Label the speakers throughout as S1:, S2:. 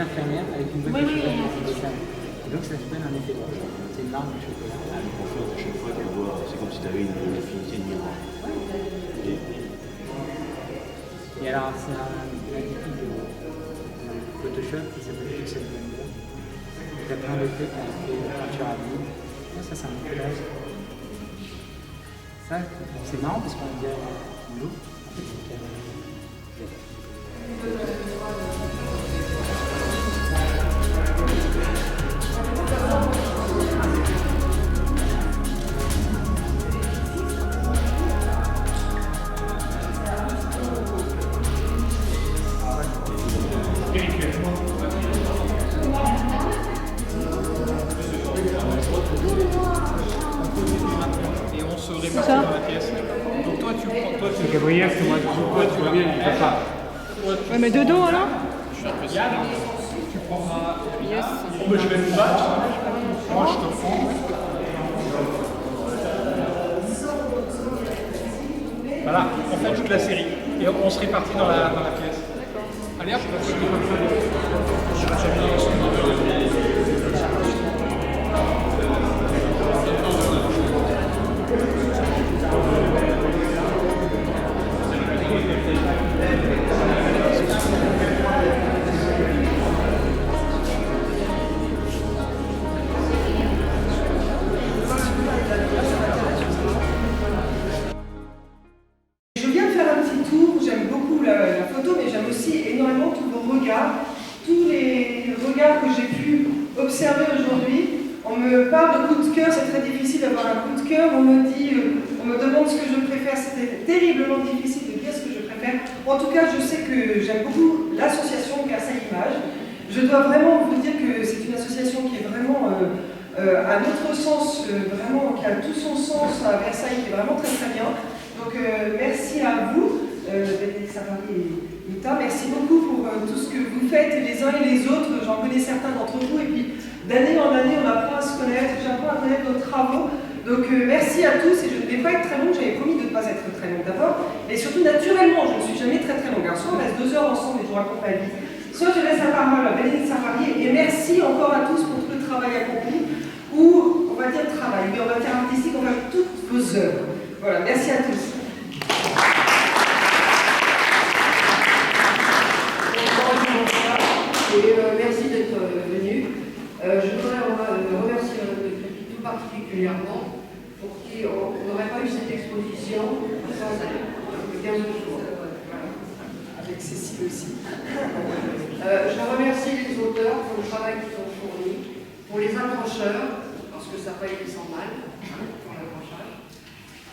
S1: une infirmière avec une boîte de chocolat. Et donc ça se donne un effet rouge. C'est une marque de chocolat.
S2: En fait, à chaque fois, tu vois, c'est comme si tu avais une infinité de miroirs.
S1: Et alors, c'est un type de Photoshop qui s'appelle Pixel Blender. Il y a plein d'effets qui ont fait peinture à vie. Ça, c'est un collage. Ça, c'est marrant parce qu'on dirait l'eau. En fait, c'est carré.
S3: Et on se répartit dans la pièce. Donc toi tu prends,
S1: C'est Gabriel, c'est moi, tu vois bien, il fait ça.
S4: Ouais, mais de dos alors?
S3: tu prendras.
S4: Yes.
S3: Bon, je vais me battre. Moi je te prends. Voilà, on fait toute la série. Et on se répartit dans la pièce. Allez hop,
S5: Je viens de faire un petit tour, j'aime beaucoup la photo, mais j'aime aussi énormément tous vos regards, tous les regards que j'ai pu observer aujourd'hui. On me parle de coup de cœur, c'est très difficile d'avoir un coup de cœur, on me dit, on me demande ce que je préfère, c'était terriblement difficile de dire ce que je préfère. En tout cas, je sais que j'aime beaucoup l'association Versailles Images. Je dois vraiment vous dire que c'est une association qui est vraiment, à notre sens, vraiment, qui a tout son sens à Versailles, qui est vraiment très très bien. Donc merci à vous, Bénédicte Savary et Yuta, merci beaucoup pour tout ce que vous faites les uns et les autres, j'en connais certains d'entre vous, et puis d'année en année on apprend à se connaître, j'apprends à connaître nos travaux, donc merci à tous, et je ne vais pas être très longue, j'avais promis de ne pas être très longue d'abord, et surtout naturellement, je ne suis jamais très longue, alors soit on reste 2 heures ensemble et je vous raconte ma vie, soit je laisse la parole à Bénédicte Savary, et merci encore à tous pour tout le travail accompli, ou on va dire travail, mais en matière artistique on va dire toutes vos œuvres. Voilà, merci à tous.
S6: Et merci d'être venu. Je voudrais remercier tout particulièrement pour qui on n'aurait pas eu cette exposition sans elle, le 15 jours.
S5: Avec Cécile aussi.
S6: Je remercie les auteurs pour le travail qu'ils ont fourni, pour les accrocheurs, parce que ça n'a pas été sans mal, pour l'accrochage,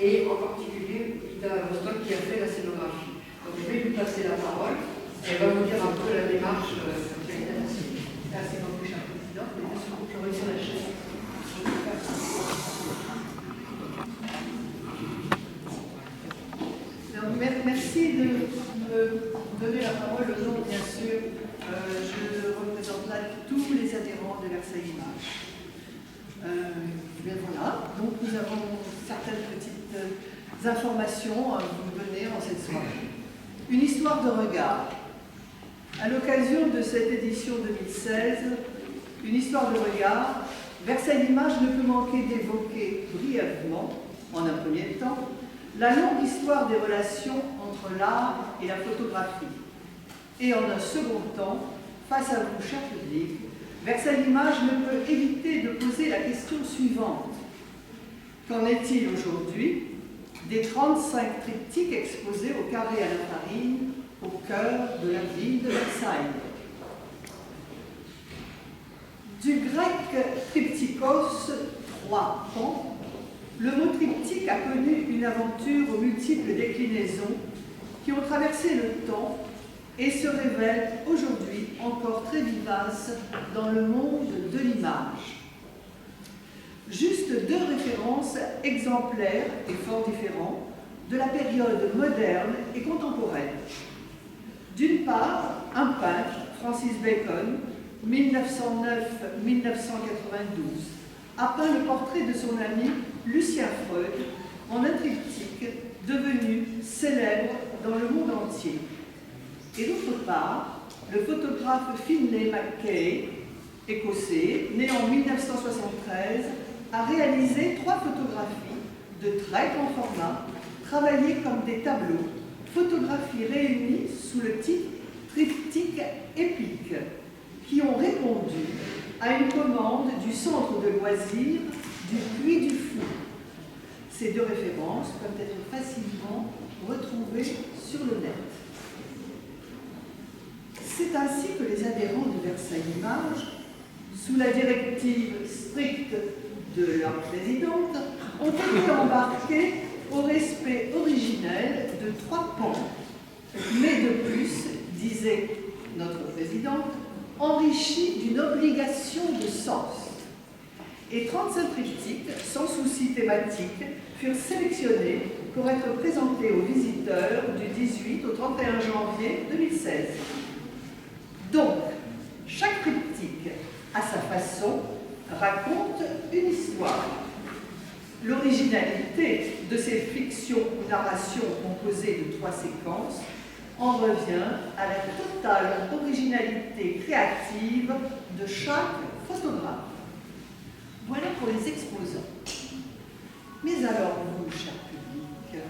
S6: et en particulier Ida Vostok qui a fait la scénographie. Donc je vais lui passer la parole, et elle va vous dire un peu la démarche qui a été assise. Merci beaucoup, cher président. Je retire la chaise.
S7: Merci de me donner la parole au nom, bien sûr. Je représente là tous les adhérents de Versailles Images. Bien voilà, donc nous avons certaines petites informations à vous donner en cette soirée. Une histoire de regard. À l'occasion de cette édition 2016, une histoire de regard, Versailles Images ne peut manquer d'évoquer brièvement, en un premier temps, la longue histoire des relations entre l'art et la photographie. Et en un second temps, face à vous, cher public, Versailles Images ne peut éviter de poser la question suivante. Qu'en est-il aujourd'hui des 35 triptyques exposés au carré à la Farine, au cœur de la ville de Versailles? Du grec triptychos, 3 pans, le mot triptyque a connu une aventure aux multiples déclinaisons qui ont traversé le temps et se révèlent aujourd'hui encore très vivaces dans le monde de l'image. Juste 2 références exemplaires et fort différentes de la période moderne et contemporaine. D'une part, un peintre, Francis Bacon, 1909-1992, a peint le portrait de son ami Lucien Freud en un triptyque devenu célèbre dans le monde entier. Et d'autre part, le photographe Finlay Mackay, écossais, né en 1973, a réalisé 3 photographies de très grand format, travaillées comme des tableaux, photographies réunies sous le titre Triptyque épique, qui ont répondu à une commande du centre de loisirs du Puy du Fou. Ces 2 références peuvent être facilement retrouvées sur le net. C'est ainsi que les adhérents de Versailles Images, sous la directive stricte de leur présidente, ont été embarqués au respect originel de 3 pans. Mais de plus, disait notre présidente, enrichi d'une obligation de sens. Et 35 triptyques, sans souci thématique, furent sélectionnés pour être présentés aux visiteurs du 18 au 31 janvier 2016. Donc, chaque triptyque, à sa façon, raconte une histoire. L'originalité de ces fictions ou narrations composées de 3 séquences en revient à la totale originalité créative de chaque photographe. Voilà pour les exposants. Mais alors vous, cher public,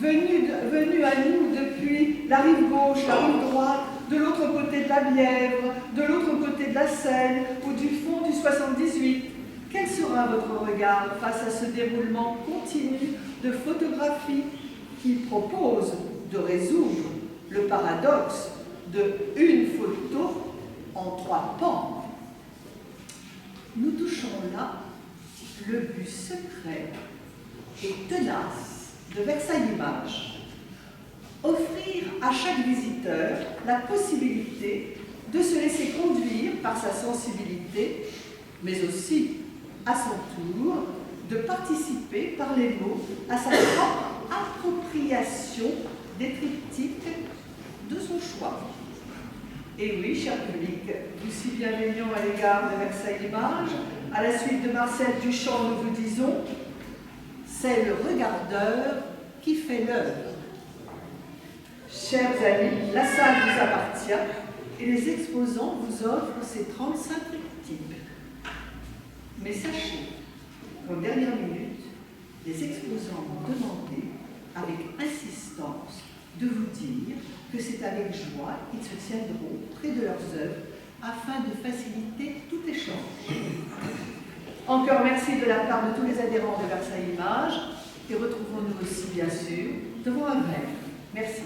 S7: venus à nous depuis la rive gauche, la rive droite, de l'autre côté de la Bièvre, de l'autre côté de la Seine ou du fond du 78, quel sera votre regard face à ce déroulement continu de photographies qui propose de résoudre le paradoxe de une photo en 3 pans? Nous touchons là le but secret et tenace de Versailles Images. Offrir à chaque visiteur la possibilité de se laisser conduire par sa sensibilité, mais aussi, à son tour, de participer par les mots à sa propre appropriation des triptyques de son choix. Et oui, cher public, vous si bienveillant à l'égard de Versailles Images, à la suite de Marcel Duchamp, nous vous disons, c'est le regardeur qui fait l'œuvre. Chers amis, la salle vous appartient et les exposants vous offrent ces 35 triptyques. Mais sachez qu'en dernière minute, les exposants m'ont demandé, avec insistance, de vous dire que c'est avec joie qu'ils se tiendront près de leurs œuvres afin de faciliter tout échange. Encore merci de la part de tous les adhérents de Versailles Images et retrouvons-nous aussi, bien sûr, devant un verre. Merci.